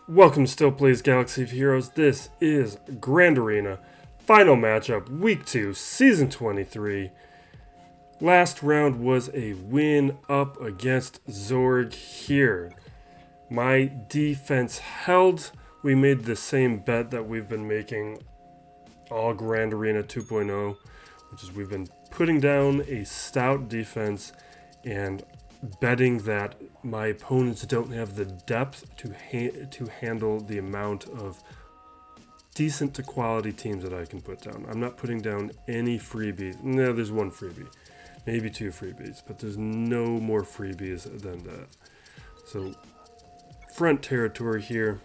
Welcome to Still Plays Galaxy of Heroes. This is Grand Arena, final matchup, Week 2, Season 23. Last round was a win up against Zorg here. My defense held. We made the same bet that we've been making all Grand Arena 2.0, which is we've been putting down a stout defense and betting that my opponents don't have the depth to handle the amount of decent to quality teams that I can put down. I'm not putting down any freebies. No, there's one freebie, maybe two freebies, but there's no more freebies than that. So front territory here.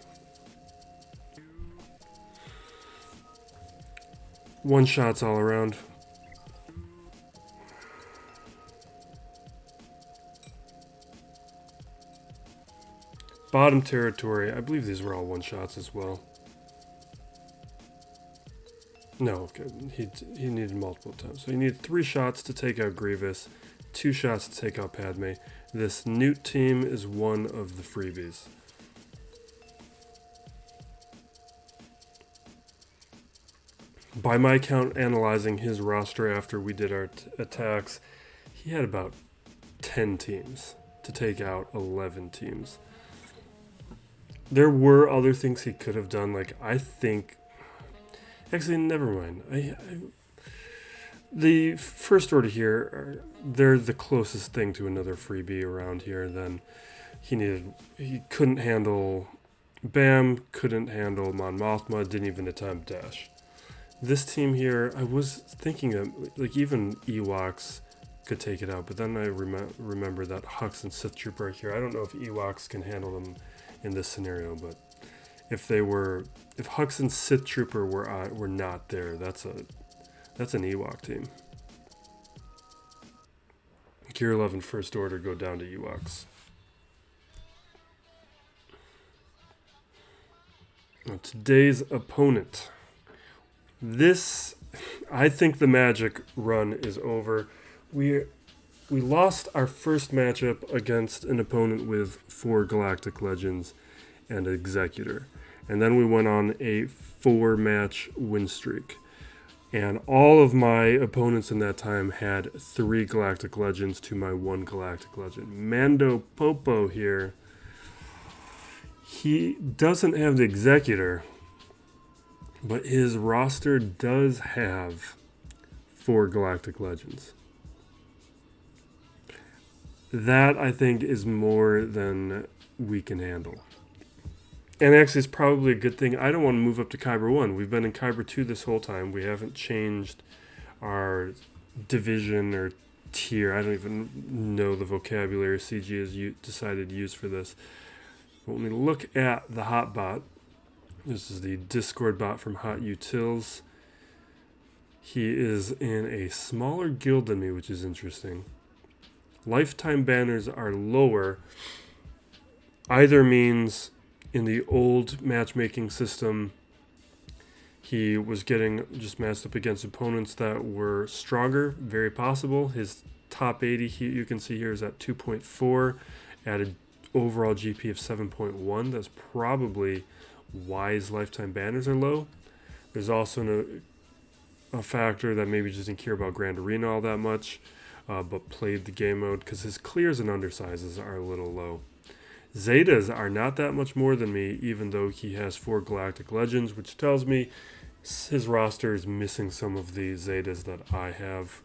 One shots all around. Bottom territory, I believe these were all one shots as well. No, okay, he needed multiple times. So he needed 3 shots to take out Grievous, 2 shots to take out Padme. This Nute team is one of the freebies. By my count, analyzing his roster after we did our attacks, he had about 10 teams to take out 11 teams. There were other things he could have done, like I think... Actually, never mind. The First Order here, they're the closest thing to another freebie around here. Then he couldn't handle Bam, couldn't handle Mon Mothma, didn't even attempt Dash. This team here, I was thinking that like even Ewoks could take it out, but then I remember that Hux and Sith Trooper are here. I don't know if Ewoks can handle them in this scenario, but if Hux and Sith Trooper were not there, that's an Ewok team. Gear 11 First Order go down to Ewoks. Now, today's opponent. I think the Magic run is over. We lost our first matchup against an opponent with 4 Galactic Legends and Executor. And then we went on a 4-match win streak. And all of my opponents in that time had 3 Galactic Legends to my 1 Galactic Legend. Mando Popo here, he doesn't have the Executor, but his roster does have 4 Galactic Legends. That, I think, is more than we can handle. And actually, it's probably a good thing. I don't want to move up to Kyber 1. We've been in Kyber 2 this whole time. We haven't changed our division or tier. I don't even know the vocabulary CG has decided to use for this. But when we look at the hot bot, this is the Discord bot from Hot Utils. He is in a smaller guild than me, which is interesting. Lifetime banners are lower. Either means in the old matchmaking system, he was getting just matched up against opponents that were stronger, very possible. His top 80, you can see here, is at 2.4 at an overall GP of 7.1. That's probably why his lifetime banners are low. There's also a factor that maybe just didn't care about Grand Arena all that much, but played the game mode because his clears and undersizes are a little low. Zetas are not that much more than me, even though he has 4 Galactic Legends, which tells me his roster is missing some of the Zetas that I have.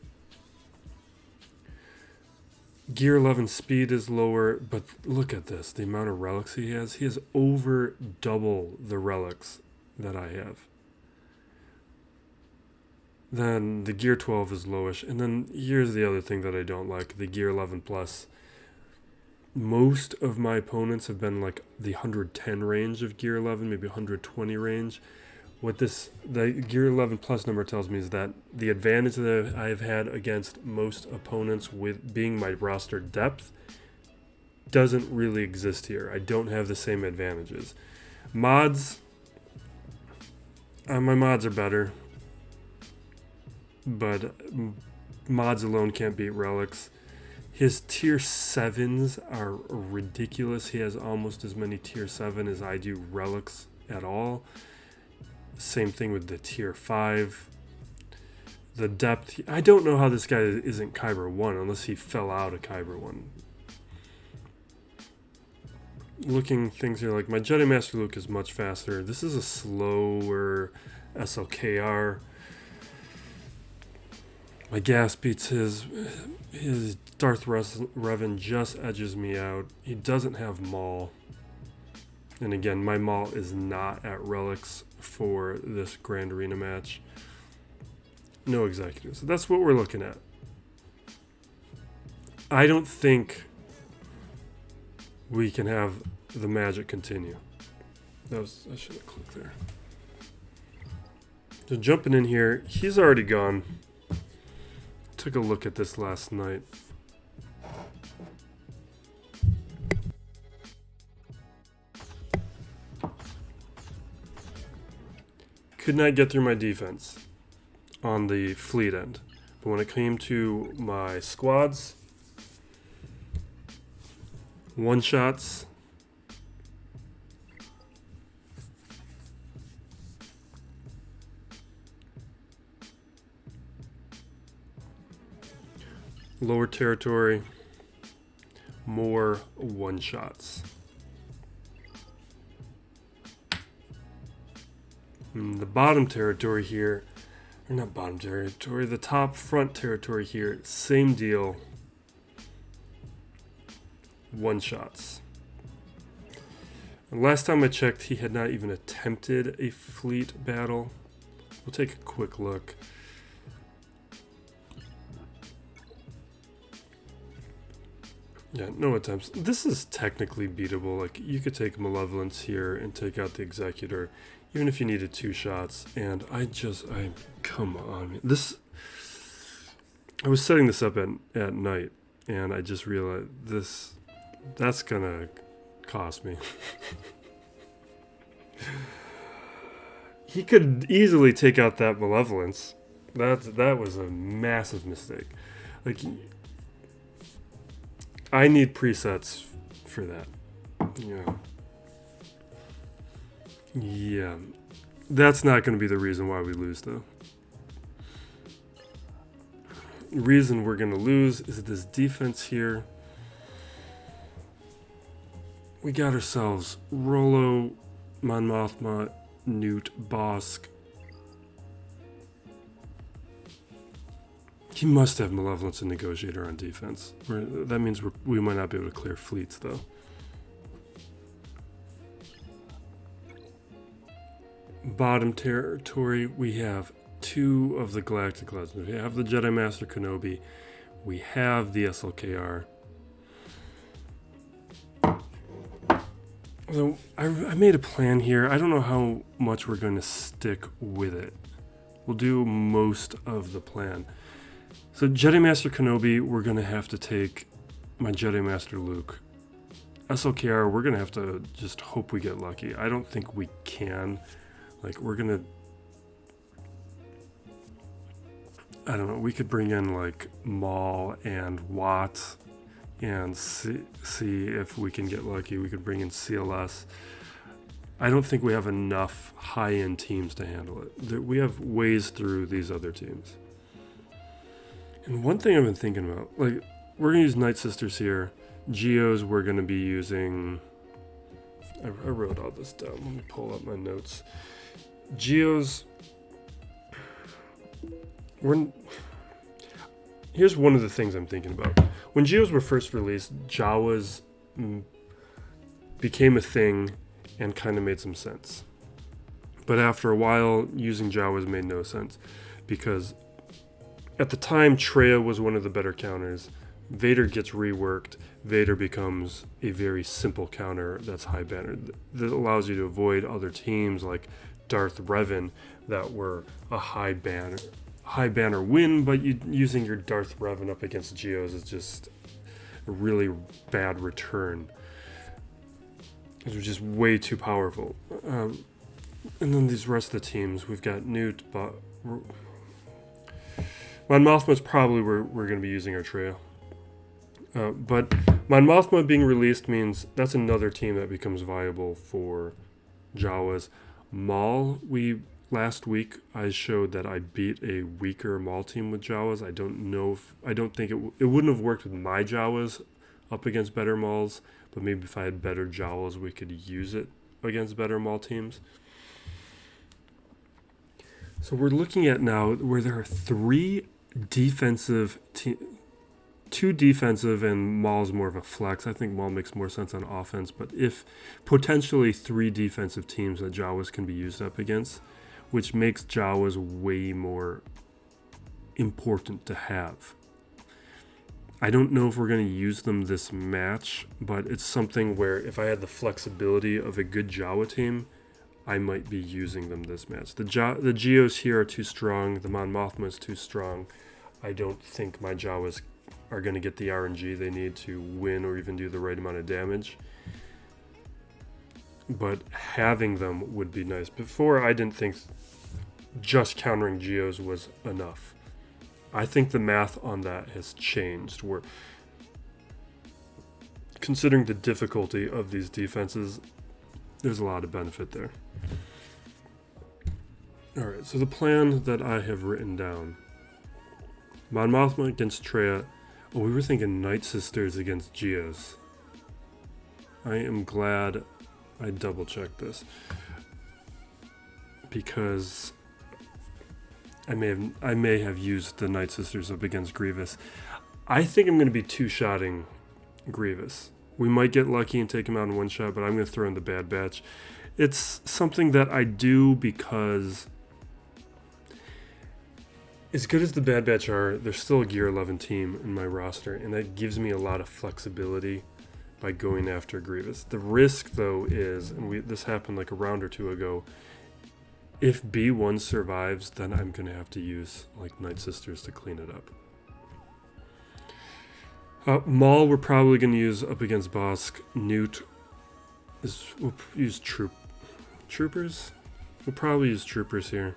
Gear 11 speed is lower, but look at this, the amount of relics he has. He has over double the relics that I have. Then the Gear 12 is lowish. And then here's the other thing that I don't like, the Gear 11 Plus. Most of my opponents have been like the 110 range of Gear 11, maybe 120 range. What the Gear 11 Plus number tells me is that the advantage that I've had against most opponents with being my roster depth doesn't really exist here. I don't have the same advantages. Mods, my mods are better, but mods alone can't beat relics. His tier 7s are ridiculous. He has almost as many tier 7 as I do relics at all. Same thing with the tier 5. The depth, I don't know how this guy isn't Kyber 1 unless he fell out of Kyber 1. Looking things here, like my Jedi Master Luke is much faster. This is a slower SLKR. My gas beats his Darth Revan just edges me out. He doesn't have Maul. And again, my Maul is not at relics for this Grand Arena match. No executives. So that's what we're looking at. I don't think we can have the magic continue. I should have clicked there. So jumping in here, he's already gone. Took a look at this last night. Could not get through my defense on the fleet end. But when it came to my squads, one-shots, lower territory, more one-shots. The bottom territory here, or not bottom territory, the top front territory here, same deal. One-shots. Last time I checked, he had not even attempted a fleet battle. We'll take a quick look. Yeah, no attempts. This is technically beatable. Like, you could take Malevolence here and take out the Executor, even if you needed 2 shots. And come on. I was setting this up at night, and I just realized that's gonna cost me. He could easily take out that Malevolence. That was a massive mistake. Like, I need presets for that. Yeah. That's not going to be the reason why we lose, though. The reason we're going to lose is this defense here. We got ourselves Rolo, Mon Mothma, Nute, Bossk. He must have Malevolence and Negotiator on defense. That means we might not be able to clear fleets, though. Bottom territory, we have 2 of the Galactic Legends. We have the Jedi Master Kenobi. We have the SLKR. So I made a plan here. I don't know how much we're going to stick with it. We'll do most of the plan. So Jedi Master Kenobi, we're going to have to take my Jedi Master Luke. SLKR, we're going to have to just hope we get lucky. I don't think we can. Like, we're going to... I don't know. We could bring in, like, Maul and Watt and see if we can get lucky. We could bring in CLS. I don't think we have enough high-end teams to handle it. We have ways through these other teams. And one thing I've been thinking about, like, we're going to use Night Sisters here. Geos, we're going to be using... I wrote all this down. Let me pull up my notes. Geos... Here's one of the things I'm thinking about. When Geos were first released, Jawas became a thing and kind of made some sense. But after a while, using Jawas made no sense. Because at the time, Traya was one of the better counters. Vader gets reworked. Vader becomes a very simple counter that's high banner. That allows you to avoid other teams like Darth Revan that were a high banner win, but using your Darth Revan up against Geos is just a really bad return. It was just way too powerful. And then these rest of the teams, we've got Nute, but Mon Mothma's probably we're going to be using our Traya. But Mon Mothma being released means that's another team that becomes viable for Jawas. Maul, last week I showed that I beat a weaker Maul team with Jawas. I don't think it wouldn't have worked with my Jawas up against better Mauls, but maybe if I had better Jawas, we could use it against better Maul teams. So we're looking at now where there are two defensive and Maul's more of a flex. I think Maul makes more sense on offense, but if potentially 3 defensive teams that Jawas can be used up against, which makes Jawas way more important to have. I don't know if we're going to use them this match, but it's something where if I had the flexibility of a good Jawa team, I might be using them this match. The Geos here are too strong. The Mon Mothma is too strong. I don't think my Jawas are going to get the RNG they need to win or even do the right amount of damage. But having them would be nice. Before, I didn't think just countering Geos was enough. I think the math on that has changed. Where, considering the difficulty of these defenses, there's a lot of benefit there. Alright, so the plan that I have written down. Mon Mothma against Traya. Oh, we were thinking Night Sisters against Geos. I am glad I double checked this. Because I may have used the Night Sisters up against Grievous. I think I'm going to be two-shotting Grievous. We might get lucky and take him out in one shot, but I'm going to throw in the Bad Batch. It's something that I do because as good as the Bad Batch are, they're still a Gear 11 team in my roster, and that gives me a lot of flexibility by going after Grievous. The risk, though, is, and this happened like a round or two ago, if B1 survives, then I'm going to have to use like Night Sisters to clean it up. Maul we're probably going to use up against Bossk. Nute we'll use troopers. We'll probably use troopers here.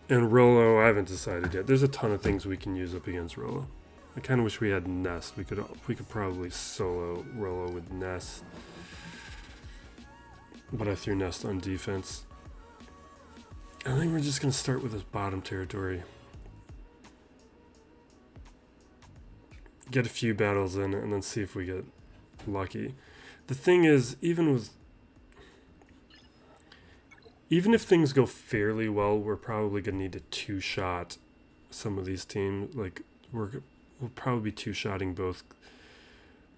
And Rollo, I haven't decided yet. There's a ton of things we can use up against Rollo. I kind of wish we had Nest. We could probably solo Rollo with Nest. But I threw Nest on defense. I think we're just going to start with this bottom territory. Get a few battles in and then see if we get lucky. The thing is, even if things go fairly well, we're probably going to need to two-shot some of these teams. Like, we'll probably be two-shotting both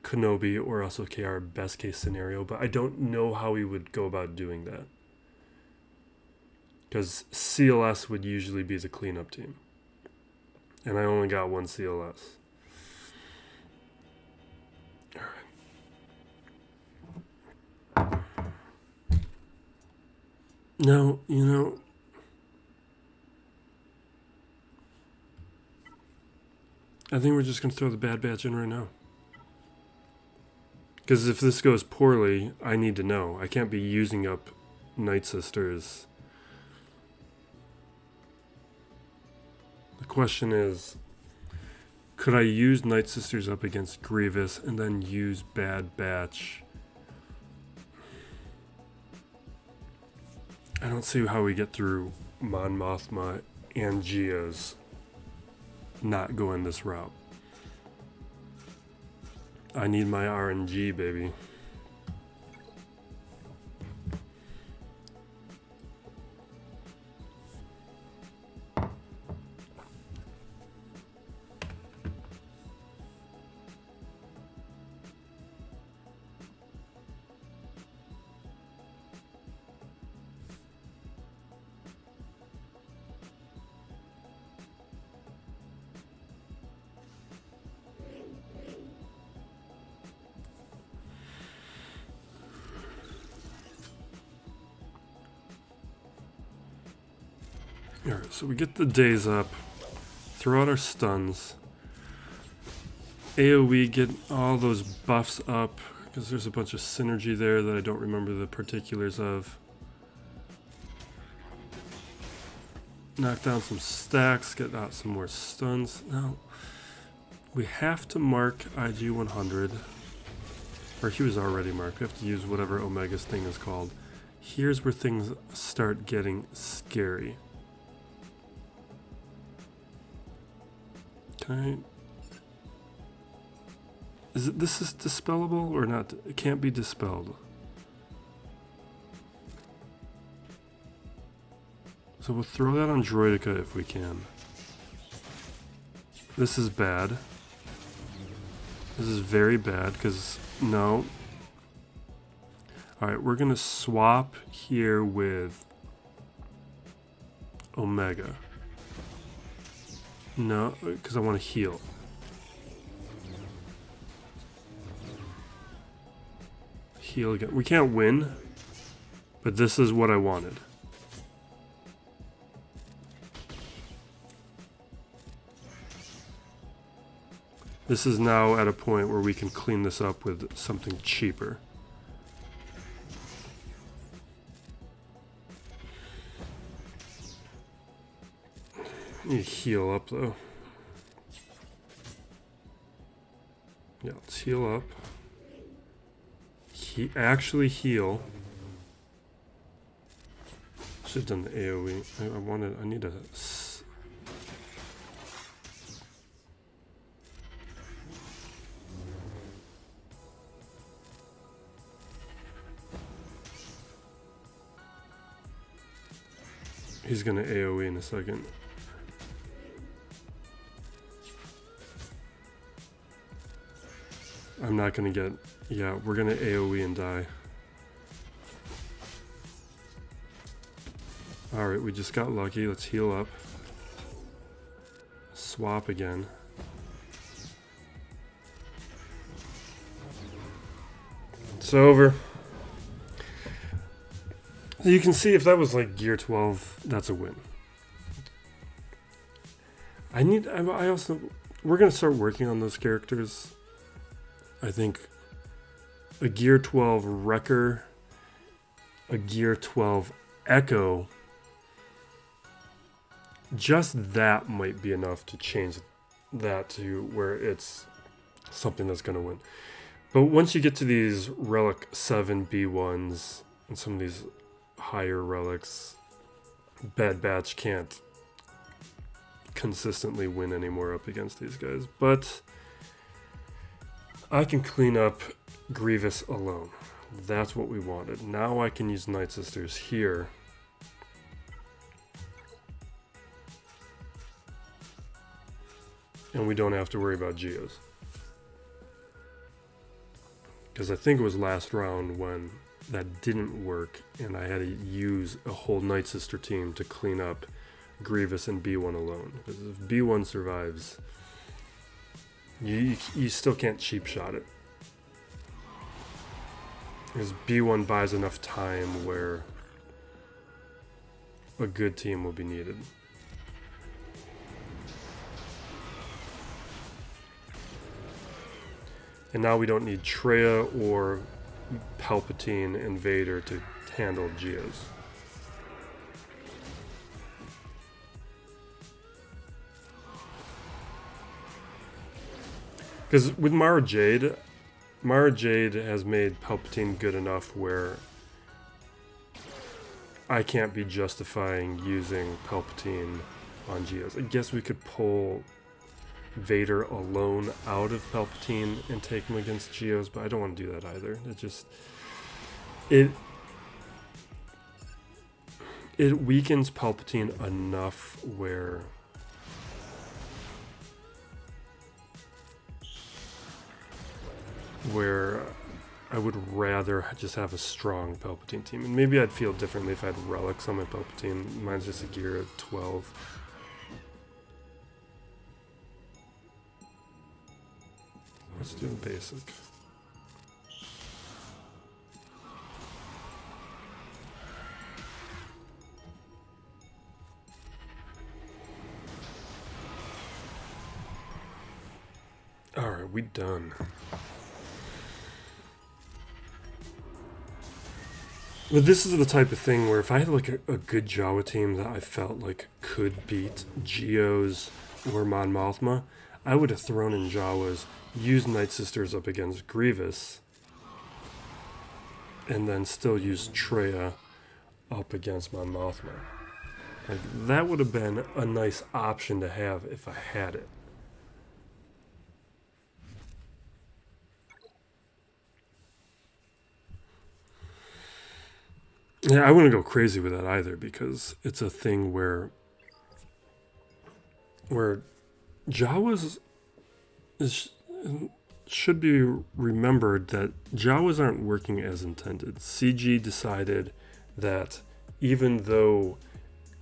Kenobi or SLKR best case scenario, but I don't know how we would go about doing that. Because CLS would usually be the cleanup team. And I only got one CLS. Alright. Now, I think we're just going to throw the Bad Batch in right now. Because if this goes poorly, I need to know. I can't be using up Night Sisters. The question is, could I use Night Sisters up against Grievous and then use Bad Batch? I don't see how we get through Mon Mothma and Geos not going this route. I need my RNG, baby. Alright, so we get the days up, throw out our stuns, AoE, get all those buffs up, because there's a bunch of synergy there that I don't remember the particulars of. Knock down some stacks, get out some more stuns. Now, We have to mark IG 100. Or he was already marked. We have to use whatever Omega's thing is called. Here's where things start getting scary. Can I... This is dispellable or not? It can't be dispelled. So we'll throw that on Droidica if we can. This is bad. This is very bad because no. Alright, we're going to swap here with Omega. No, because I want to heal. Heal again. We can't win, but this is what I wanted. This is now at a point where we can clean this up with something cheaper. Need to heal up though. Yeah, let's heal up. Actually heal. Should have done the AoE. I need a... He's gonna AoE in a second. I'm not gonna get... Yeah, we're gonna AoE and die. Alright, we just got lucky. Let's heal up. Swap again. It's over. You can see if that was like gear 12, that's a win. I also... We're gonna start working on those characters. I think a Gear 12 Wrecker, a Gear 12 Echo, just that might be enough to change that to where it's something that's going to win. But once you get to these Relic 7 B1s and some of these higher relics, Bad Batch can't consistently win anymore up against these guys. But I can clean up Grievous alone. That's what we wanted. Now I can use Night Sisters here. And we don't have to worry about Geos. Because I think it was last round when that didn't work and I had to use a whole Night Sister team to clean up Grievous and B1 alone. Because if B1 survives... You still can't cheap shot it. Because B1 buys enough time where a good team will be needed. And now we don't need Traya or Palpatine and Vader to handle Geos. Because with Mara Jade has made Palpatine good enough where I can't be justifying using Palpatine on Geos. I guess we could pull Vader alone out of Palpatine and take him against Geos, but I don't want to do that either. It weakens Palpatine enough where I would rather just have a strong Palpatine team. And maybe I'd feel differently if I had relics on my Palpatine. Mine's just a gear of 12. Let's do a basic. Alright, we done. But this is the type of thing where if I had like a good Jawa team that I felt like could beat Geos or Mon Mothma, I would have thrown in Jawas, used Night Sisters up against Grievous, and then still used Traya up against my Mothma. Like, that would have been a nice option to have if I had it. Yeah, I wouldn't go crazy with that either, because it's a thing where Jawas should be remembered that Jawas aren't working as intended. CG decided that even though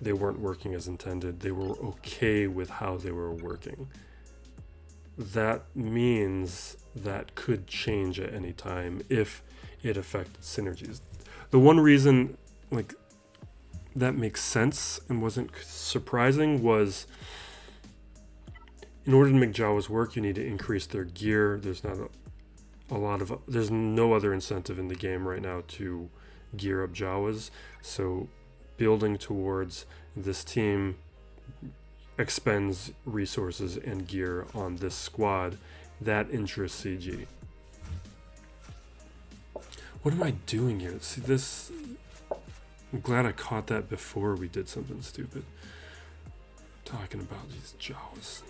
they weren't working as intended, they were okay with how they were working. That means that could change at any time if it affected synergies. The one reason like that makes sense and wasn't surprising was, in order to make Jawas work, you need to increase their gear. There's not there's no other incentive in the game right now to gear up Jawas. So building towards this team expends resources and gear on this squad. That interests CG. What am I doing here? See this? I'm glad I caught that before we did something stupid. Talking about these Jawas.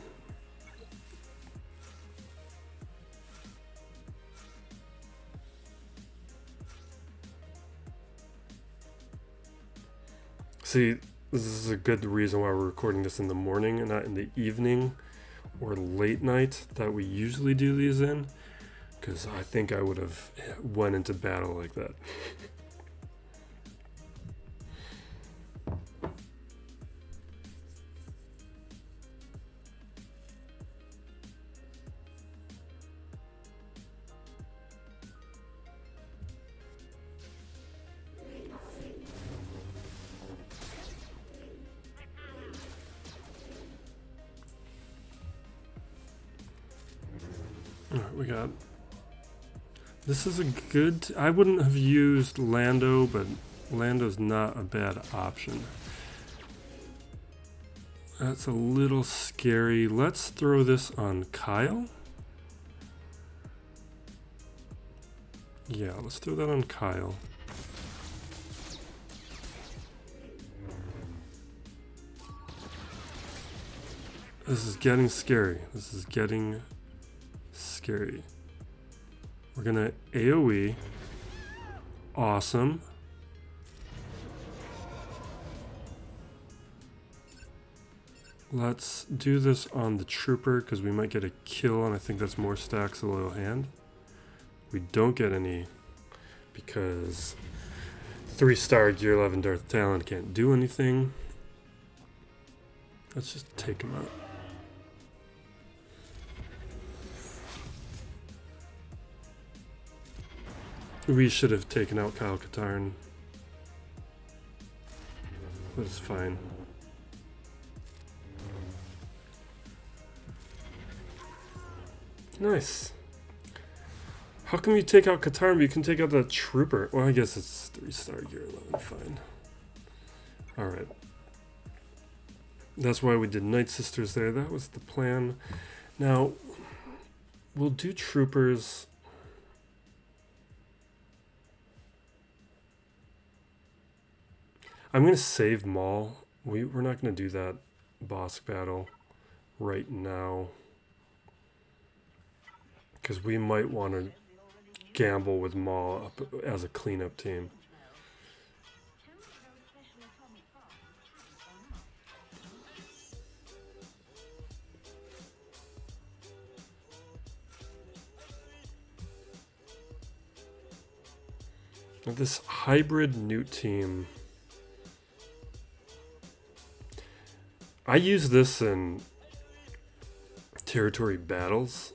See, this is a good reason why we're recording this in the morning and not in the evening or late night that we usually do these in, because I think I would have went into battle like that. Alright, we got... This is a good... I wouldn't have used Lando, but Lando's not a bad option. That's a little scary. Let's throw this on Kyle. Yeah, let's throw that on Kyle. This is getting scary. This is getting scary. We're gonna AoE. Awesome. Let's do this on the trooper because we might get a kill, and I think that's more stacks of loyal hand. We don't get any because 3-star Gear 11 Darth Talon can't do anything. Let's just take him out. We should have taken out Kyle Katarn, but it's fine. Nice. How come you take out Katarn but you can take out the trooper? Well, I guess it's 3-star Gear 11, fine. Alright. That's why we did Night Sisters there. That was the plan. Now, we'll do troopers... I'm going to save Maul. We're not going to do that Bossk battle right now, because we might want to gamble with Maul up as a cleanup team. This hybrid Nute team... I use this in territory battles.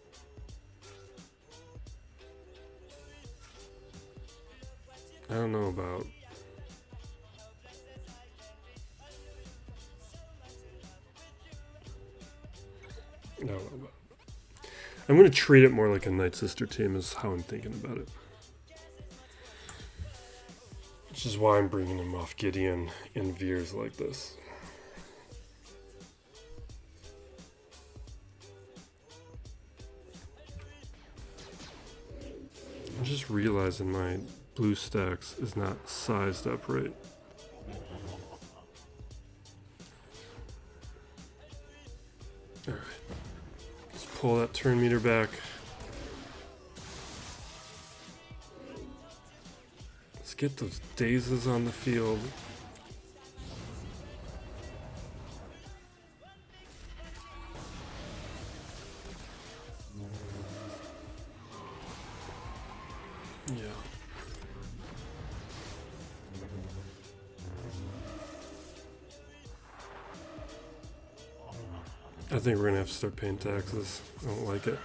I don't know about... I don't know about... I'm going to treat it more like a Night Sister team is how I'm thinking about it. Which is why I'm bringing him off Gideon in Veers like this. I'm just realizing my blue stacks is not sized up right. Alright. Let's pull that turn meter back. Let's get those dazes on the field. Yeah. I think we're gonna have to start paying taxes. I don't like it.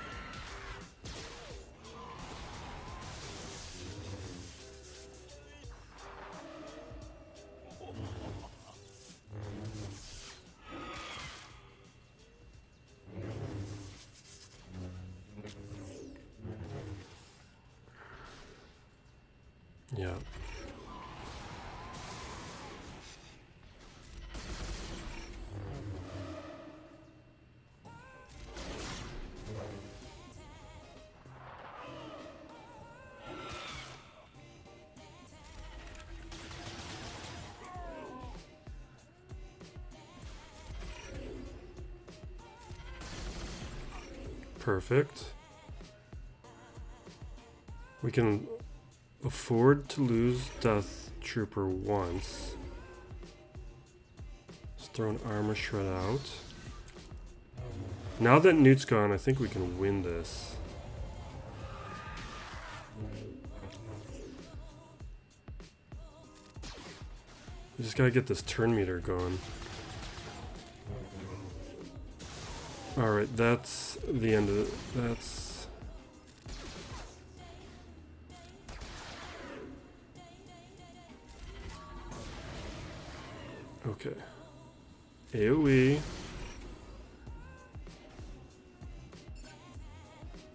Yeah. Perfect. We can afford to lose Death Trooper once. Let's throw an armor shred out. Now that Nute's gone, I think we can win this. We just gotta get this turn meter going. Alright, that's the end of it. That's... okay. AoE.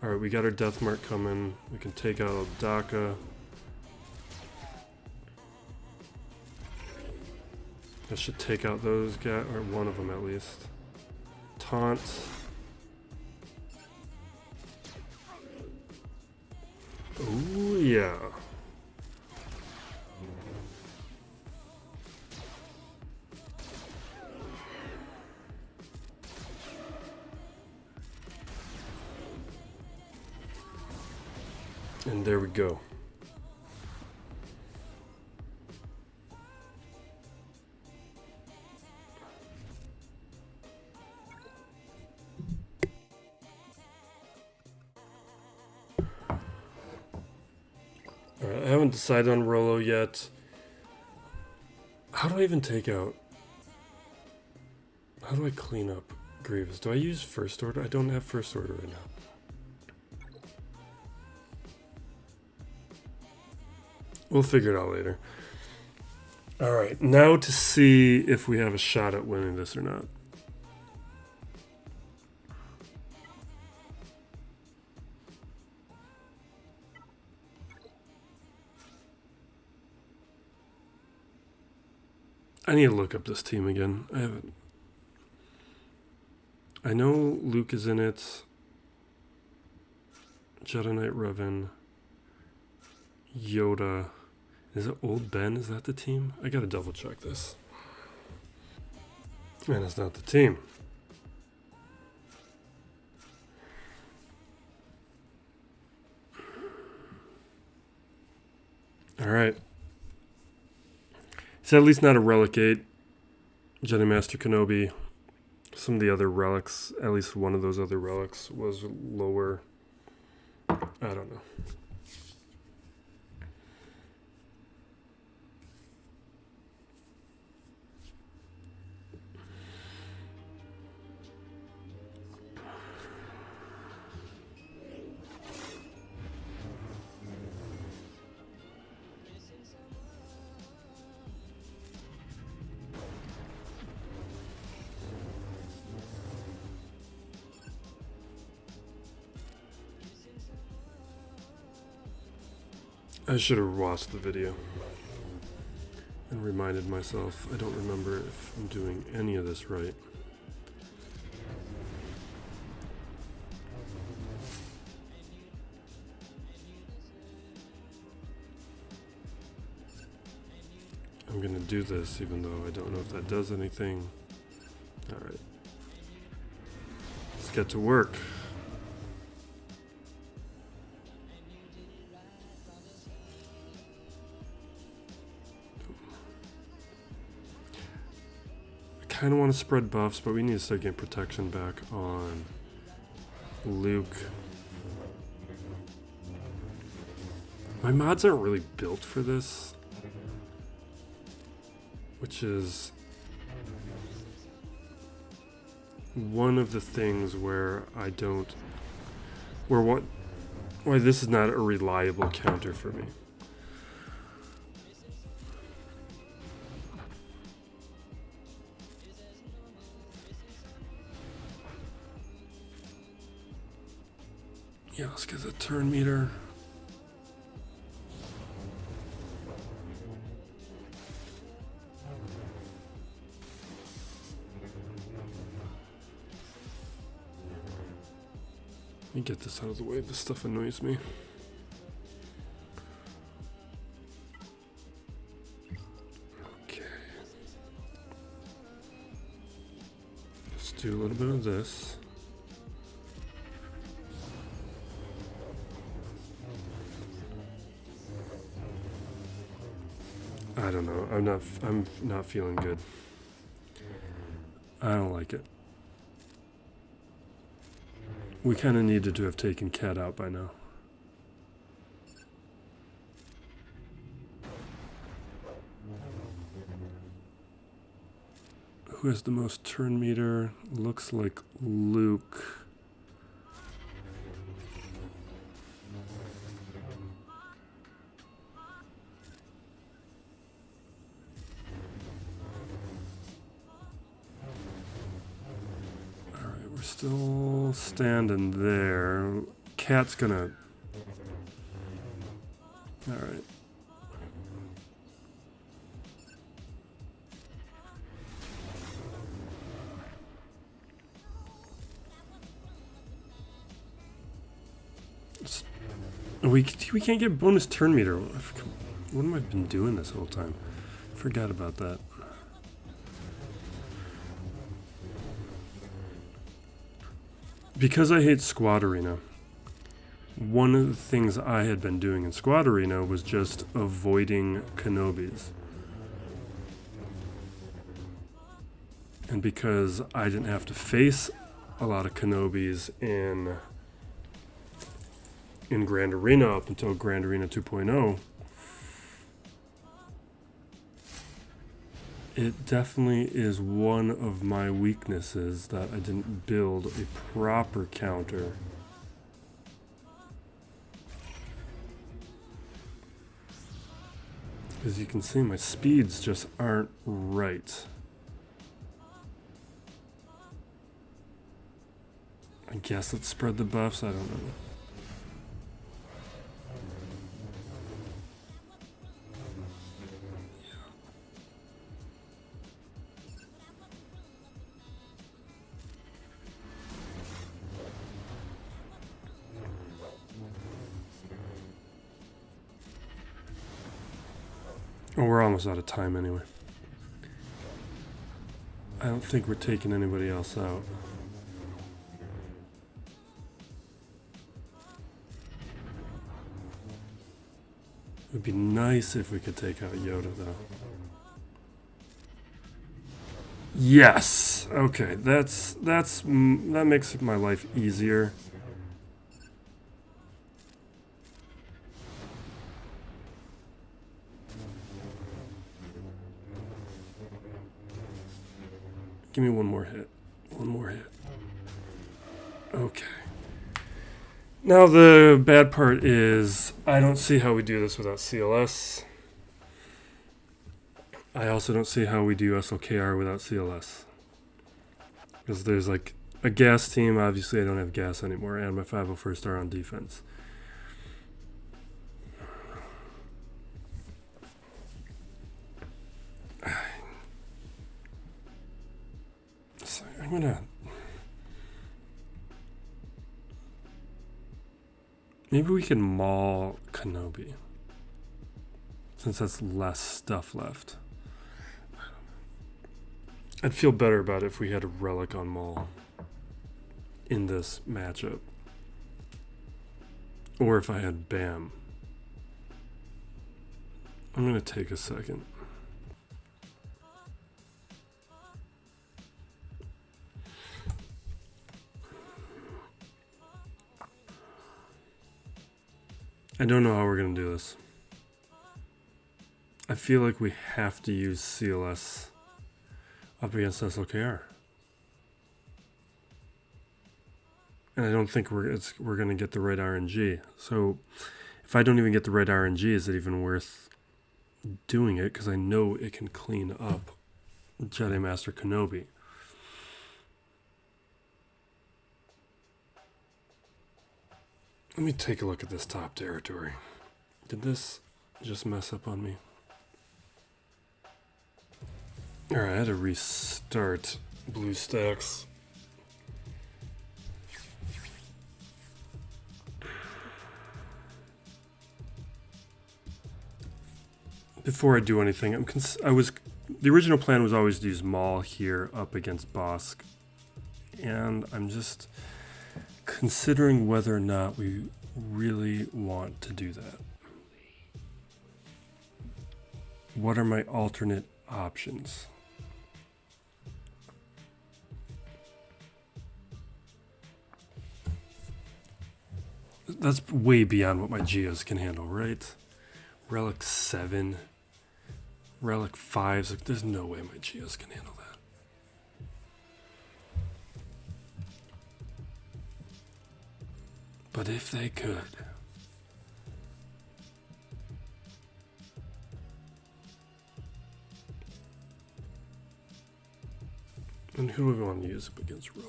Alright, we got our death mark coming. We can take out Daka. That should take out those guys, or one of them at least. Taunt. Ooh, yeah. And there we go. Alright, I haven't decided on Rolo yet. How do I even take out? How do I clean up Grievous? Do I use first order? I don't have first order right now. We'll figure it out later. Alright, now to see if we have a shot at winning this or not. I need to look up this team again. I haven't. I know Luke is in it. Jedi Knight Revan. Yoda. Is it Old Ben? Is that the team? I gotta double check this. And it's not the team. Alright. It's at least not a Relic 8. Jedi Master Kenobi. Some of the other relics, at least one of those other relics was lower. I don't know. I should have watched the video and reminded myself. I don't remember if I'm doing any of this right. I'm gonna do this even though I don't know if that does anything. Alright. Let's get to work. I kind of want to spread buffs, but we need to start getting protection back on Luke. My mods aren't really built for this, which is one of the things where I don't, why this is not a reliable counter for me. Yeah, let's get the turn meter. Let me get this out of the way. This stuff annoys me. Okay. Let's do a little bit of this. I don't know. I'm not feeling good. I don't like it. We kind of needed to have taken Cat out by now. Who has the most turn meter? Looks like Luke. Still standing there. Cat's gonna... Alright. We can't get bonus turn meter. What am I been doing this whole time? Forgot about that. Because I hate Squad Arena, one of the things I had been doing in Squad Arena was just avoiding Kenobis. And because I didn't have to face a lot of Kenobis in Grand Arena up until Grand Arena 2.0, it definitely is one of my weaknesses that I didn't build a proper counter. As you can see, my speeds just aren't right. I guess let's spread the buffs, I don't know. Oh, we're almost out of time anyway. I don't think we're taking anybody else out. It would be nice if we could take out Yoda, though. Yes! Okay, that makes my life easier. Give me one more hit. One more hit. Okay. Now the bad part is I don't see how we do this without CLS. I also don't see how we do SLKR without CLS. Because there's like a gas team. Obviously I don't have gas anymore. And my 501st are on defense. So I'm gonna... Maybe we can Maul Kenobi. Since that's less stuff left. I'd feel better about it if we had a relic on Maul in this matchup. Or if I had Bam. I'm going to take a second. I don't know how we're going to do this. I feel like we have to use CLS up against SLKR. And I don't think we're going to get the right RNG. So if I don't even get the right RNG, is it even worth doing it? Because I know it can clean up Jedi Master Kenobi. Let me take a look at this top territory. Did this just mess up on me? Alright, I had to restart BlueStacks. Before I do anything, the original plan was always to use Maul here up against Bossk. And I'm just considering whether or not we really want to do that. What are my alternate options? That's way beyond what my Geos can handle, right? Relic 7, Relic 5s, like, there's no way my Geos can handle that. But if they could. And who do we want to use up against Rilla?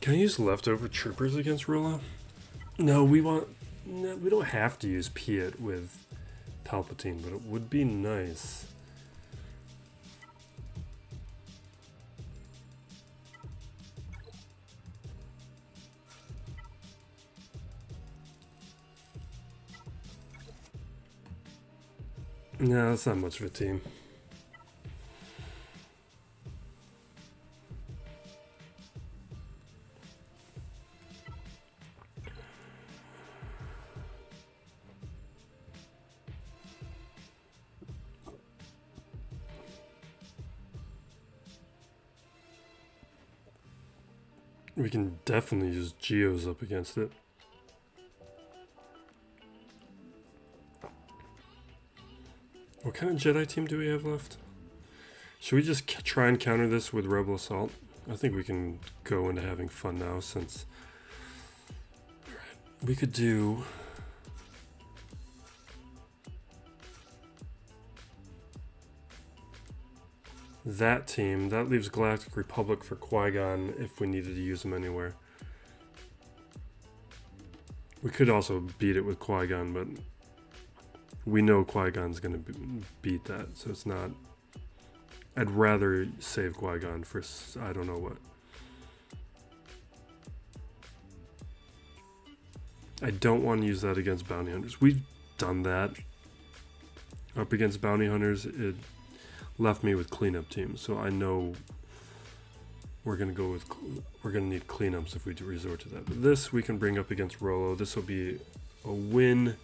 Can I use leftover troopers against Rilla? No, we don't have to use Piett with Palpatine, but it would be nice. No, that's not much of a team. We can definitely use Geos up against it. What kind of Jedi team do we have left? Should we just try and counter this with Rebel Assault? I think we can go into having fun now since... Alright, we could do... that team. That leaves Galactic Republic for Qui-Gon if we needed to use them anywhere. We could also beat it with Qui-Gon, but we know Qui-Gon's going to beat that, so it's not... I'd rather save Qui-Gon for I don't know what. I don't want to use that against Bounty Hunters. We've done that up against Bounty Hunters. It left me with cleanup teams, so I know we're gonna need cleanups if we do resort to that. But this we can bring up against Rolo. This will be a win.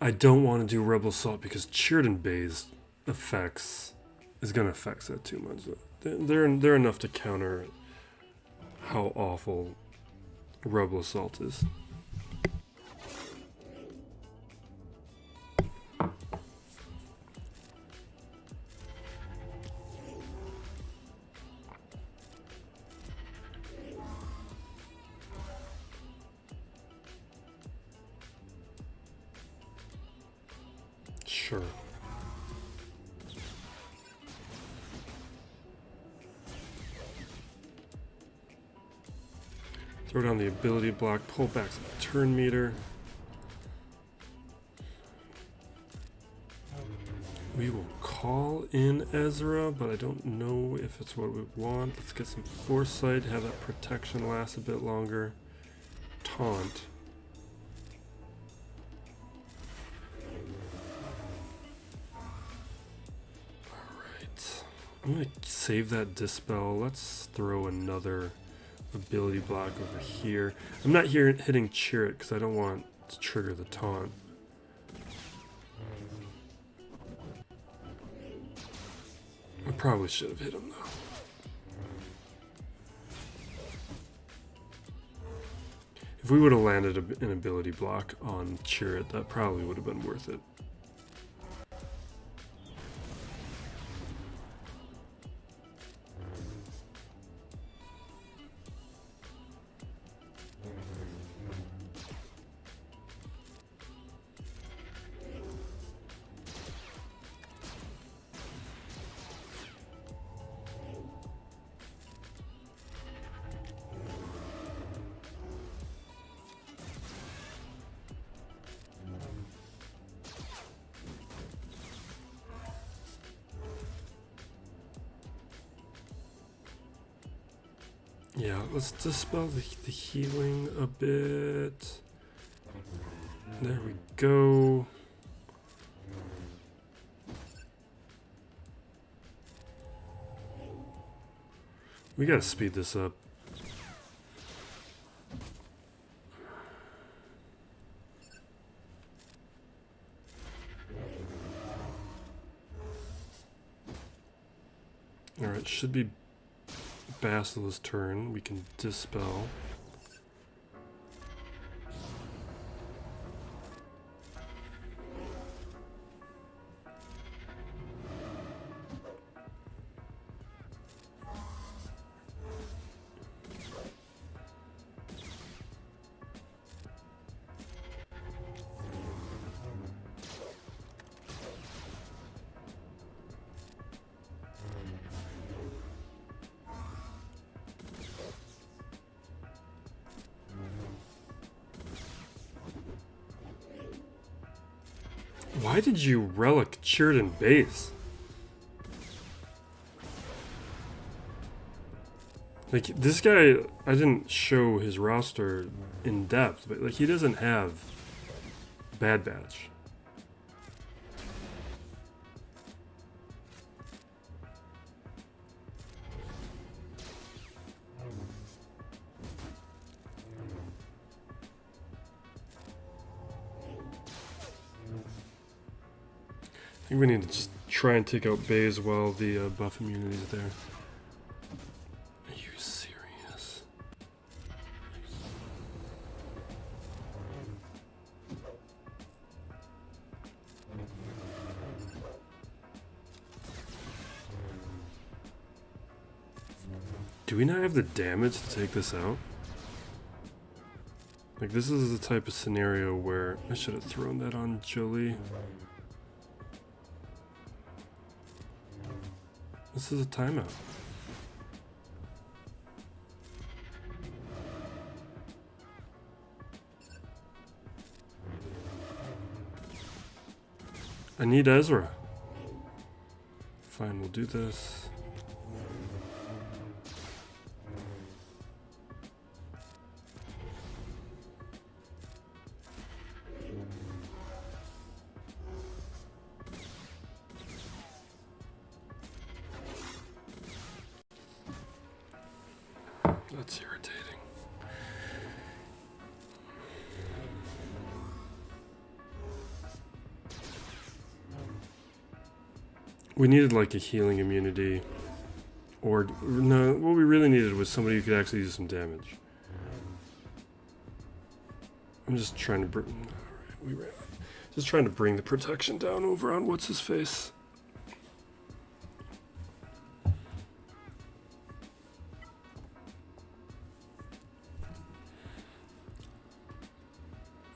I don't want to do Rebel Assault because Chirrut Bay's effects is gonna affect that too much. They're enough to counter how awful Rebel Assault is. Sure. Throw down the ability block, pull back some turn meter. We will call in Ezra, but I don't know if it's what we want. Let's get some foresight, have that protection last a bit longer. Taunt. Alright. I'm going to save that Dispel. Let's throw another ability block over here. I'm not here hitting Chirrut because I don't want to trigger the taunt. I probably should have hit him though. If we would have landed an ability block on Chirrut, that probably would have been worth it. Yeah, let's dispel the healing a bit. There we go. We gotta speed this up. Alright, should be Basila's turn. We can dispel. Why did you relic Chirrut base? Like, this guy, I didn't show his roster in depth, but like, he doesn't have Bad Batch. I think we need to just try and take out Baze while the buff immunity is there. Are you serious? Do we not have the damage to take this out? Like, this is the type of scenario where I should have thrown that on Jolie. This is a timeout. I need Ezra. Fine, we'll do this. That's irritating. We needed like a healing immunity, or no, what we really needed was somebody who could actually do some damage. I'm just trying to just trying to bring the protection down over on what's his face.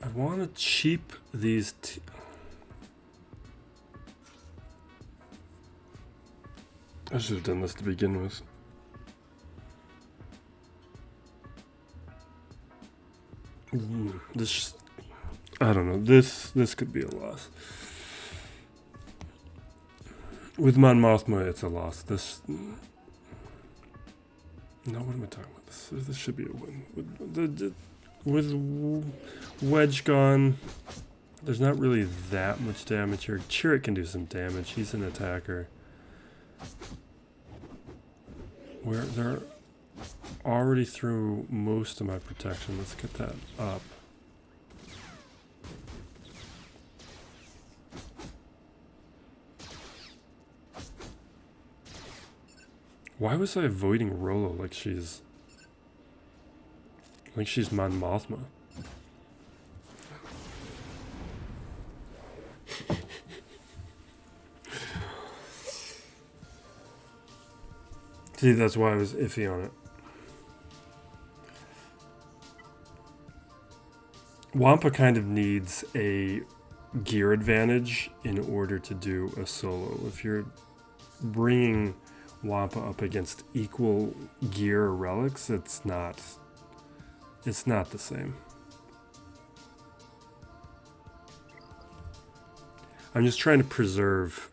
I want to cheap these. I should have done this to begin with. This, I don't know. This could be a loss. With Mon Mothma, it's a loss. This... No, what am I talking about? This should be a win. With Wedge gone, there's not really that much damage here. Chirrut can do some damage. He's an attacker. They're already through most of my protection. Let's get that up. Why was I avoiding Rolo like she's Mon Mothma? See, that's why I was iffy on it. Wampa kind of needs a gear advantage in order to do a solo. If you're bringing Wampa up against equal gear or relics, it's not the same. I'm just trying to preserve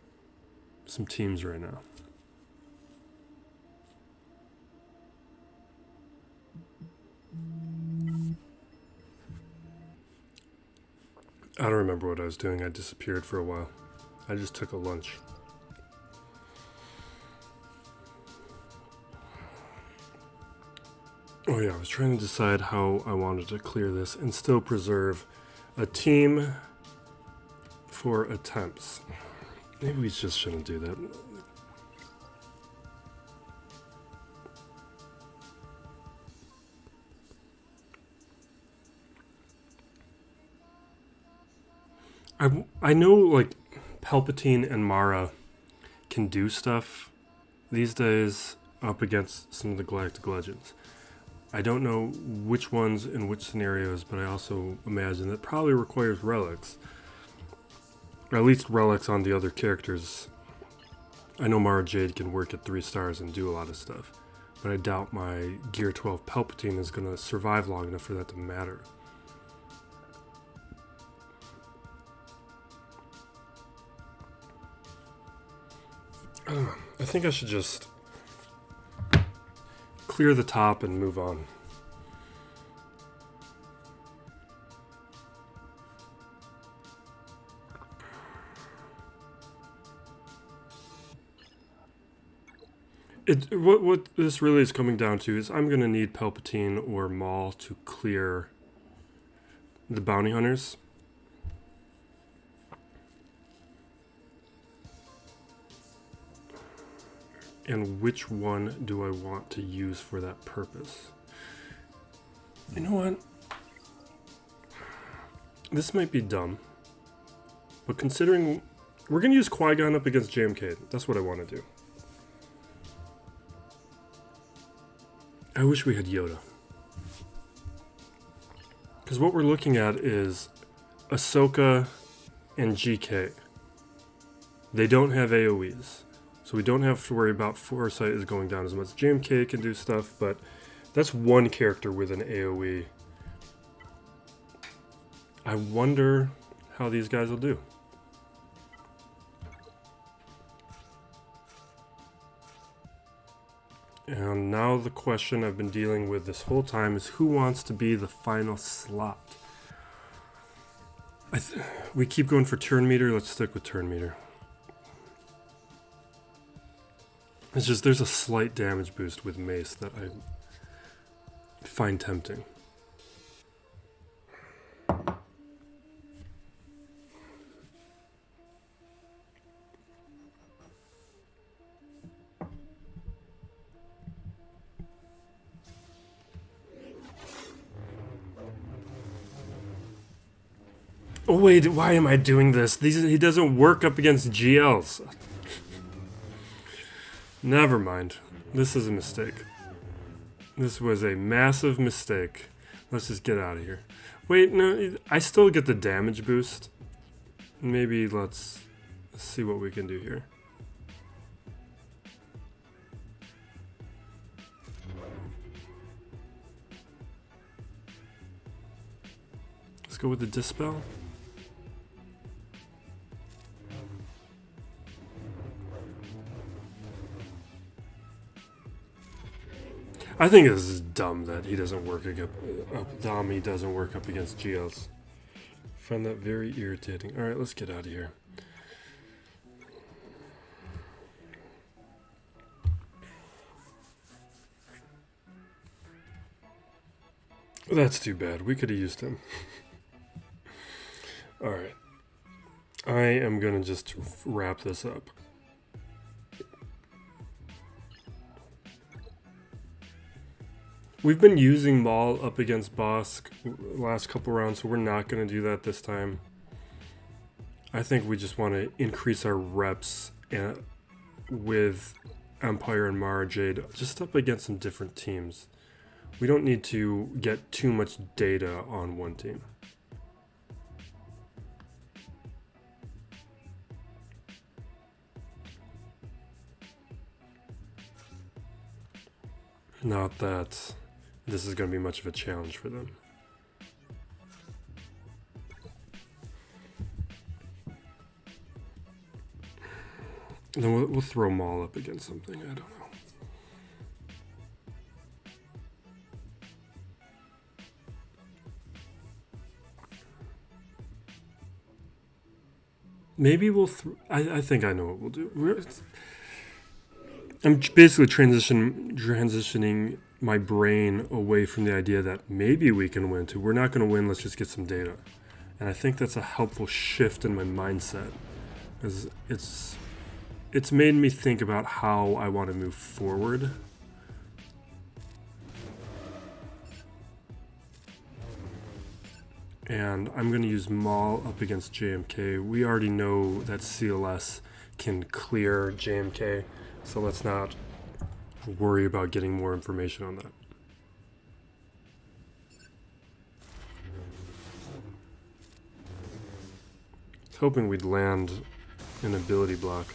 some teams right now. I don't remember what I was doing. I disappeared for a while. I just took a lunch. Oh yeah, I was trying to decide how I wanted to clear this and still preserve a team for attempts. Maybe we just shouldn't do that. I know, like, Palpatine and Mara can do stuff these days up against some of the Galactic Legends. I don't know which ones in which scenarios, but I also imagine that probably requires relics. Or at least relics on the other characters. I know Mara Jade can work at 3 stars and do a lot of stuff, but I doubt my Gear 12 Palpatine is going to survive long enough for that to matter. I don't know. I think I should just clear the top and move on. What this really is coming down to is I'm going to need Palpatine or Maul to clear the bounty hunters. And which one do I want to use for that purpose? You know what? This might be dumb, but considering we're going to use Qui-Gon up against JMK, that's what I want to do. I wish we had Yoda. Because what we're looking at is Ahsoka and GK. They don't have AoEs. So we don't have to worry about Foresight is going down as much. JMK can do stuff, but that's one character with an AoE. I wonder how these guys will do. And now the question I've been dealing with this whole time is who wants to be the final slot? We keep going for turn meter. Let's stick with turn meter. It's just there's a slight damage boost with Mace that I find tempting. Oh wait, why am I doing this? He doesn't work up against GLs. Never mind. This is a mistake. This was a massive mistake. Let's just get out of here. Wait, no, I still get the damage boost. Maybe let's see what we can do here. Let's go with the Dispel. I think this is dumb that he doesn't work Dami doesn't work up against Geos. Find that very irritating. All right, let's get out of here. That's too bad. We could have used him. All right. I am going to just wrap this up. We've been using Maul up against Bossk last couple rounds, so we're not going to do that this time. I think we just want to increase our reps with Empire and Mara Jade just up against some different teams. We don't need to get too much data on one team. Not that this is going to be much of a challenge for them. And then we'll throw Maul up against something. I don't know. Maybe we'll... I think I know what we'll do. I'm basically transitioning my brain away from the idea that maybe we can win to we're not going to win, let's just get some data. And I think that's a helpful shift in my mindset. Because it's made me think about how I want to move forward. And I'm going to use Maul up against JMK. We already know that CLS can clear JMK, so let's not worry about getting more information on that. I was hoping we'd land an ability block.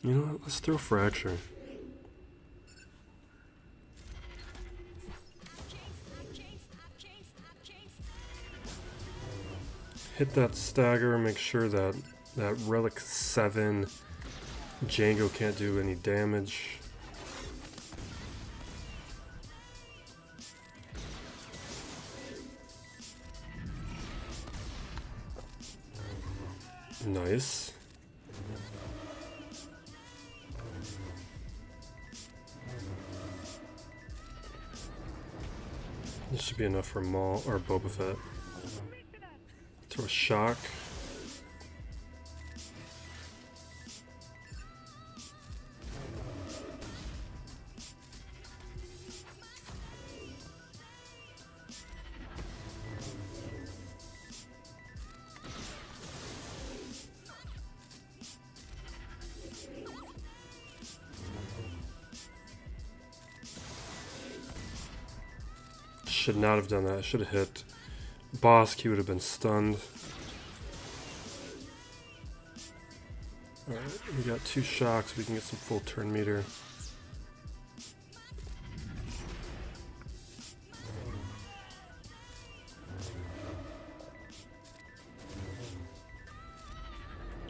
You know what? Let's throw Fracture. Hit that stagger, make sure that Relic 7 Django can't do any damage. Nice. This should be enough for Maul or Boba Fett. Throw a shock. Should not have done that. Should have hit Bossk. He would have been stunned. Alright, we got 2 shocks. We can get some full turn meter.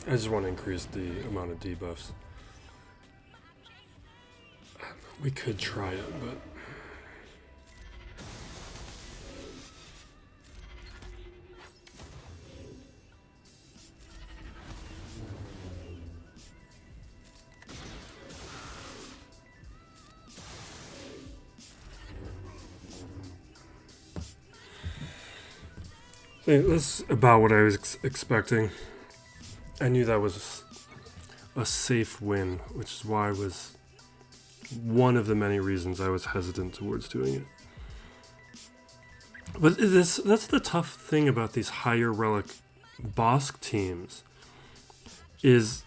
I just want to increase the amount of debuffs. We could try it, but... That's about what I was expecting. I knew that was a safe win, which is why I was one of the many reasons I was hesitant towards doing it. But that's the tough thing about these higher relic Bossk teams, is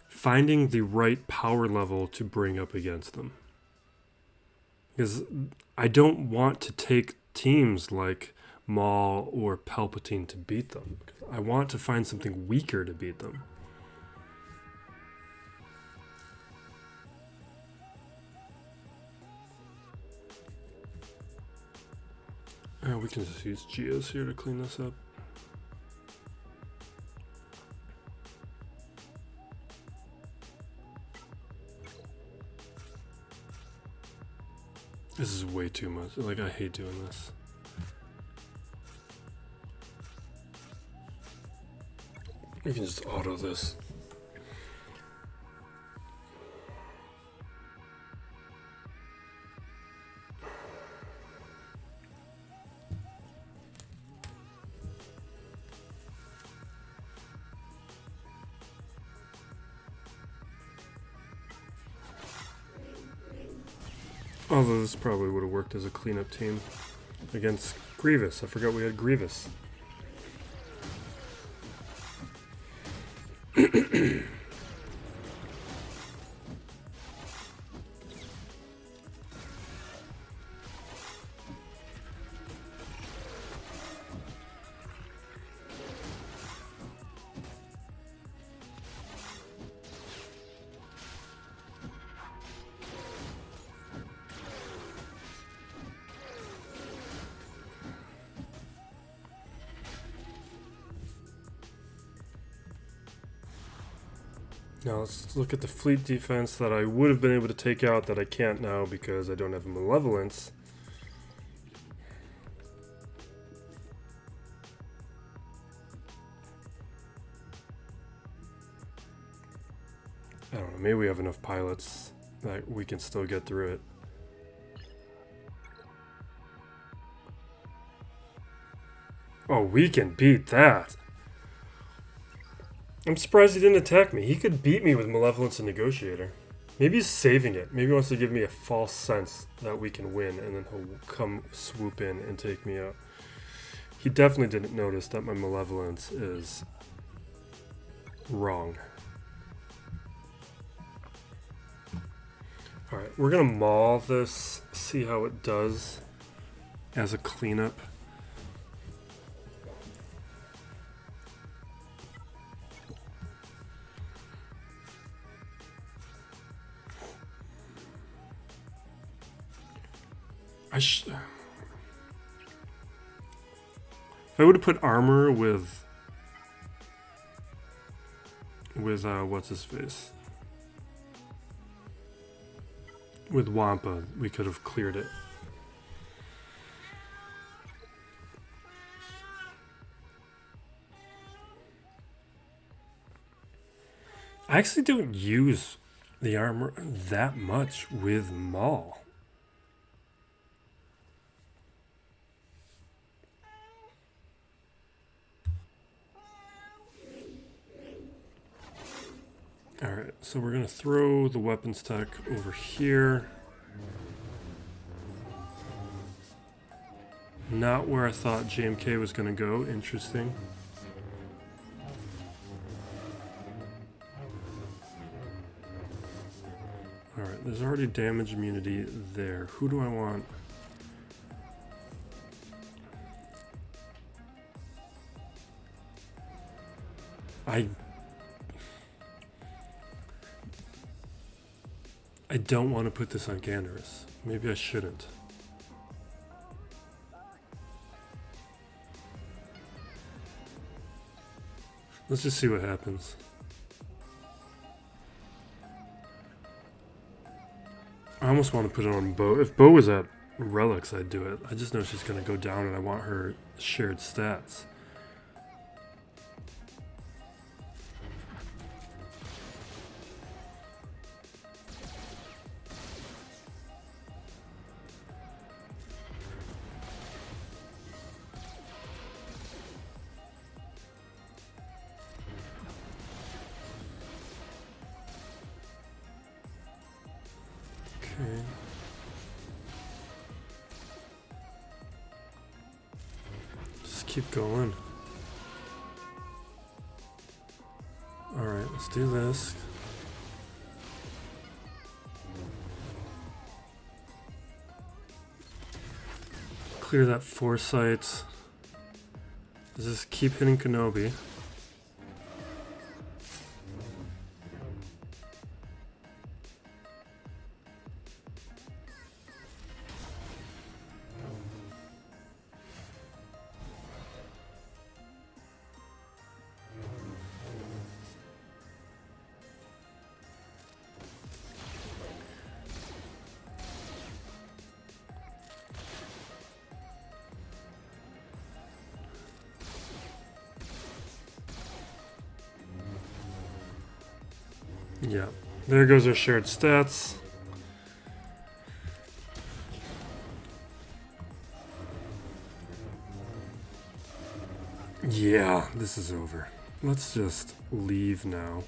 finding the right power level to bring up against them. Because I don't want to take teams like Maul or Palpatine to beat them. I want to find something weaker to beat them. We can just use Geos here to clean this up. This is way too much. Like, I hate doing this. You can just auto this. Although this probably would have worked as a cleanup team against Grievous. I forgot we had Grievous. Now let's look at the fleet defense that I would have been able to take out that I can't now because I don't have Malevolence. I don't know, maybe we have enough pilots that we can still get through it. Oh, we can beat that! I'm surprised he didn't attack me. He could beat me with Malevolence and Negotiator. Maybe he's saving it. Maybe he wants to give me a false sense that we can win, and then he'll come swoop in and take me out. He definitely didn't notice that my Malevolence is wrong. Alright, we're going to maul this, see how it does as a cleanup. If I would have put armor with what's his face? With Wampa, we could have cleared it. I actually don't use the armor that much with Maul. Alright, so we're going to throw the weapons tech over here. Not where I thought JMK was going to go. Interesting. Alright, there's already damage immunity there. Who do I want? I don't want to put this on Ganderus. Maybe I shouldn't. Let's just see what happens. I almost want to put it on Bo. If Bo was at Relics, I'd do it. I just know she's going to go down and I want her shared stats. Okay. Just keep going. Alright, let's do this. Clear that foresight. Just keep hitting Kenobi. Yeah, there goes our shared stats. Yeah, this is over. Let's just leave now.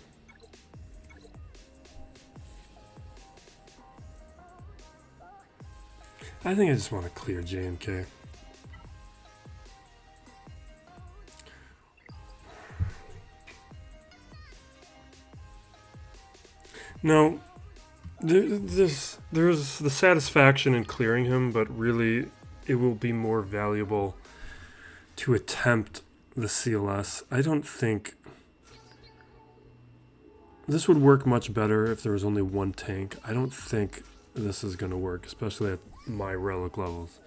I think I just want to clear J&K. No, there's the satisfaction in clearing him, but really it will be more valuable to attempt the CLS. I don't think this would work much better if there was only one tank. I don't think this is going to work, especially at my relic levels.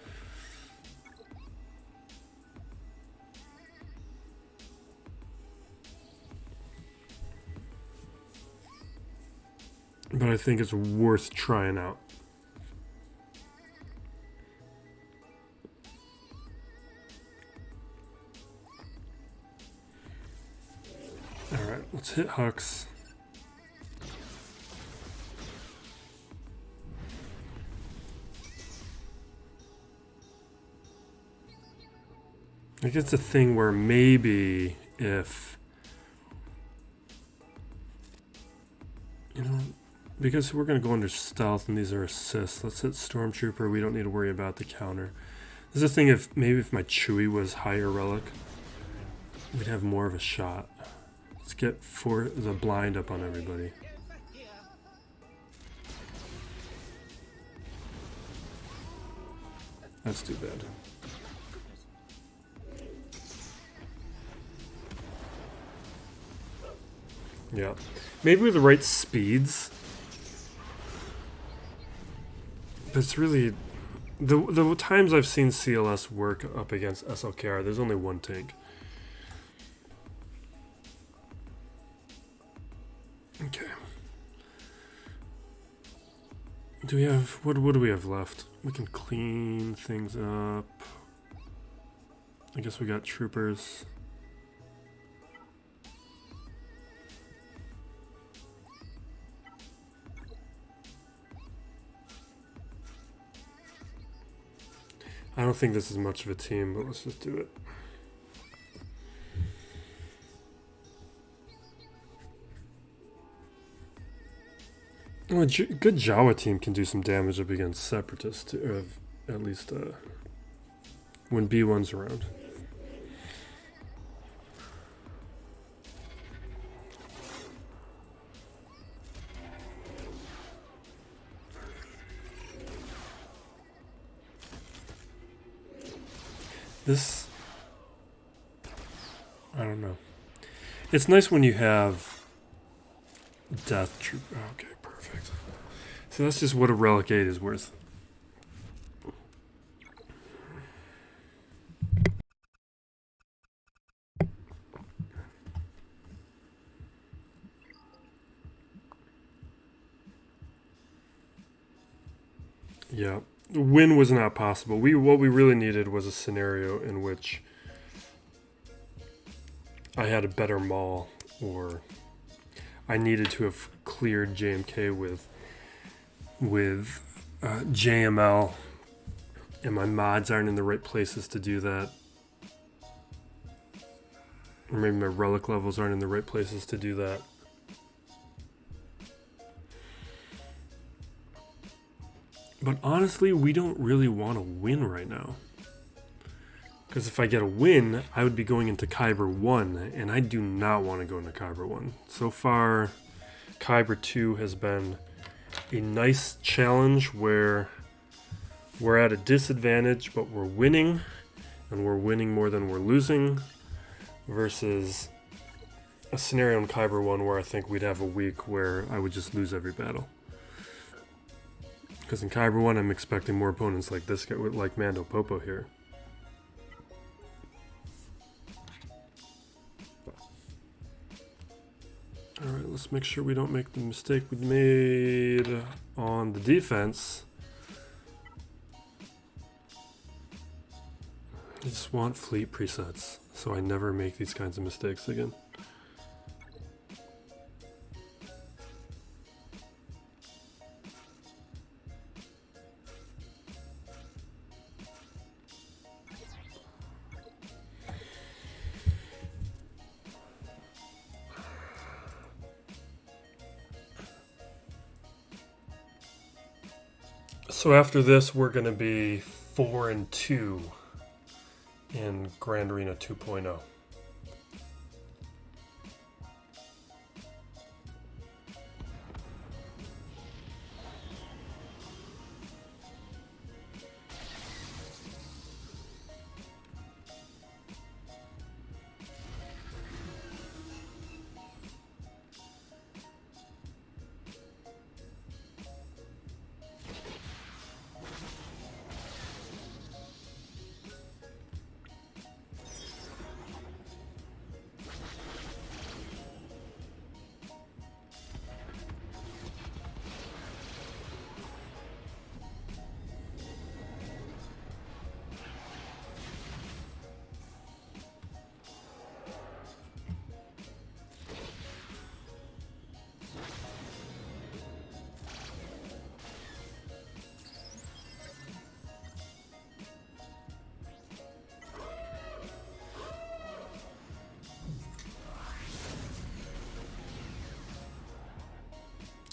But I think it's worth trying out. Alright, let's hit Hux. I guess it's a thing where maybe if, you know, because we're going to go under stealth and these are assists, let's hit Stormtrooper. We don't need to worry about the counter. This is a thing if maybe if my Chewie was higher relic, we'd have more of a shot. Let's get for the blind up on everybody. That's too bad. Yeah. Maybe with the right speeds. But it's really... The times I've seen CLS work up against SLKR, there's only one tank. Okay. Do we have... What do we have left? We can clean things up. I guess we got troopers. I don't think this is much of a team, but let's just do it. Well, a good Jawa team can do some damage up against Separatists, or at least when B1's around. This, I don't know. It's nice when you have Death Troop. Okay, perfect. So that's just what a Relic 8 is worth. Yeah. Win was not possible. What we really needed was a scenario in which I had a better Maul, or I needed to have cleared JMK with JML, and my mods aren't in the right places to do that. Or maybe my relic levels aren't in the right places to do that. But honestly, we don't really want to win right now. Because if I get a win, I would be going into Kyber 1, and I do not want to go into Kyber 1. So far, Kyber 2 has been a nice challenge where we're at a disadvantage, but we're winning, and we're winning more than we're losing, versus a scenario in Kyber 1 where I think we'd have a week where I would just lose every battle. Because in Kyber 1, I'm expecting more opponents like this guy, like Mando Popo here. Alright, let's make sure we don't make the mistake we made on the defense. I just want fleet presets, so I never make these kinds of mistakes again. So after this, we're going to be 4-2 in Grand Arena 2.0.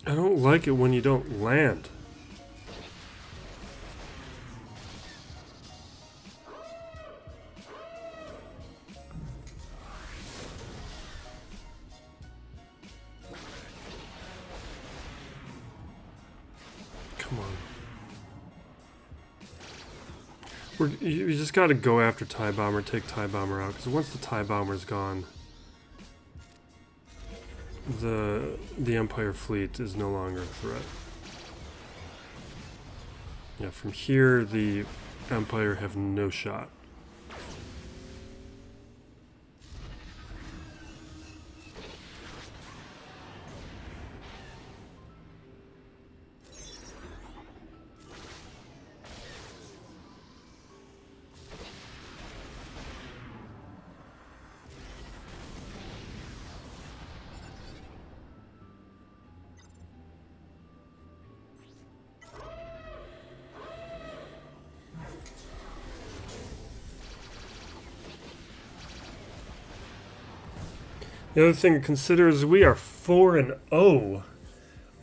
I don't like it when you don't land. Come on. You just got to go after TIE Bomber, take TIE Bomber out, because once the TIE Bomber's gone, the Empire fleet is no longer a threat. Yeah, from here the Empire have no shot. The other thing to consider is we are 4-0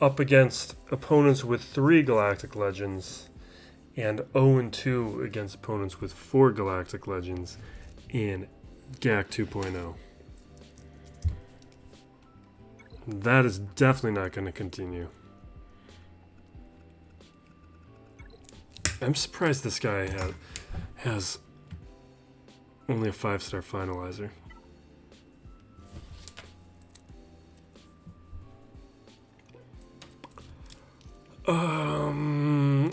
up against opponents with 3 Galactic Legends and 0-2 against opponents with 4 Galactic Legends in GAC 2.0. That is definitely not going to continue. I'm surprised this guy has only a 5-star finalizer.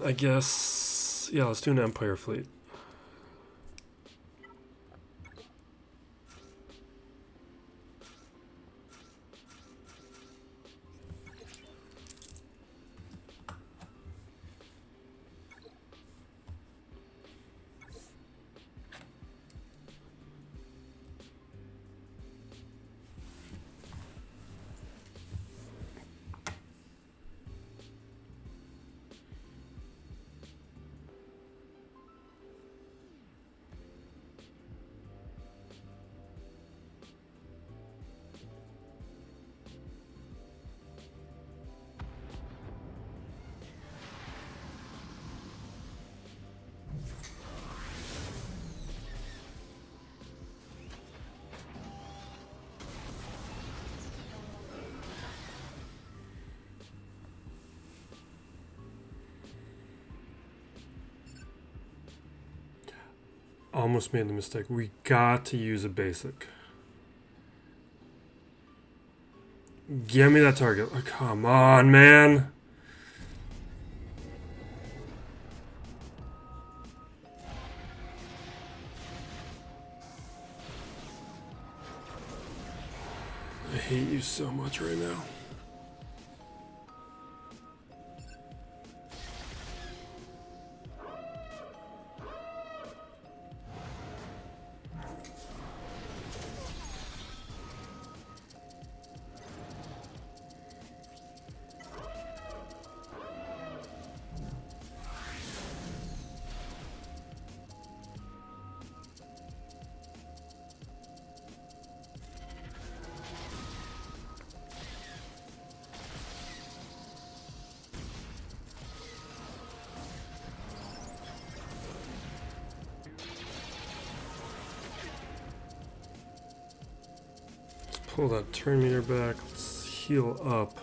I guess, yeah, let's do an Empire fleet. Almost made the mistake. We got to use a basic. Give me that target. Oh, come on, man. I hate you so much right now. Pull that turn meter back. Let's heal up.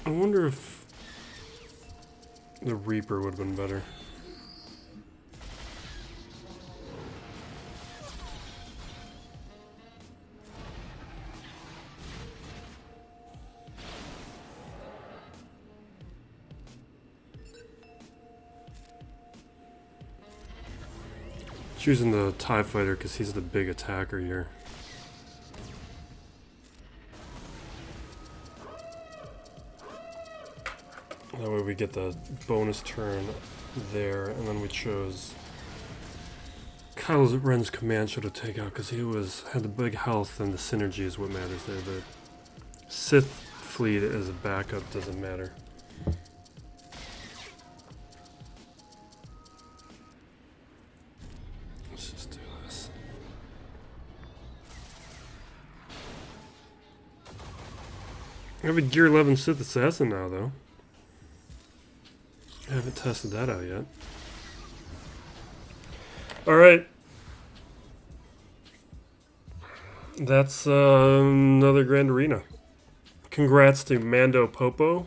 I wonder if the Reaper would have been better. Choosing the TIE Fighter because he's the big attacker here. That way we get the bonus turn there, and then we chose Kylo Ren's command show to take out because he had the big health, and the synergy is what matters there. The Sith fleet as a backup doesn't matter. Let's just do this. I have a Gear 11 Sith Assassin now, though. I haven't tested that out yet. Alright. That's another Grand Arena. Congrats to Mando Popo.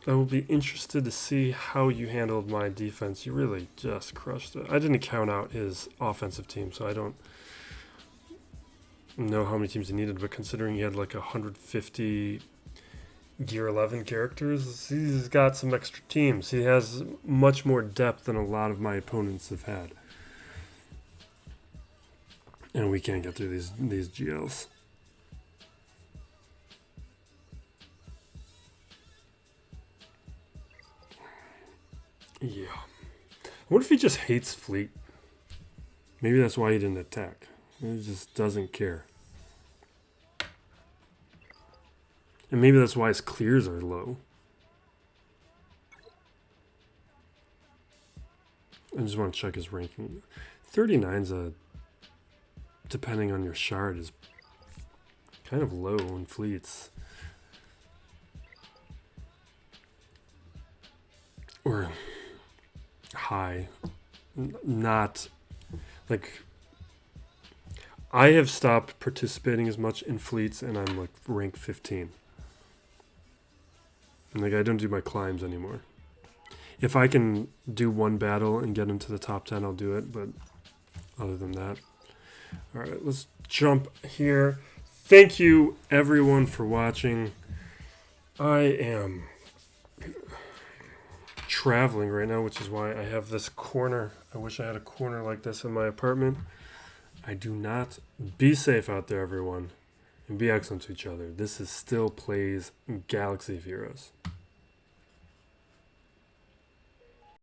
I will be interested to see how you handled my defense. You really just crushed it. I didn't count out his offensive team, so I don't know how many teams he needed, but considering he had like 150 Gear 11 characters, he's got some extra teams. He has much more depth than a lot of my opponents have had. And we can't get through these GLs. Yeah. What if he just hates fleet? Maybe that's why he didn't attack. He just doesn't care. And maybe that's why his clears are low. I just want to check his ranking. 39's depending on your shard, is kind of low in fleets. Or high. Not like, I have stopped participating as much in fleets and I'm like rank 15. Like, I don't do my climbs anymore. If I can do one battle and get into the top 10, I'll do it. But other than that, all right, let's jump here. Thank you, everyone, for watching. I am traveling right now, which is why I have this corner. I wish I had a corner like this in my apartment. I do not. Be safe out there, everyone, and be excellent to each other. This is still plays Galaxy of Heroes.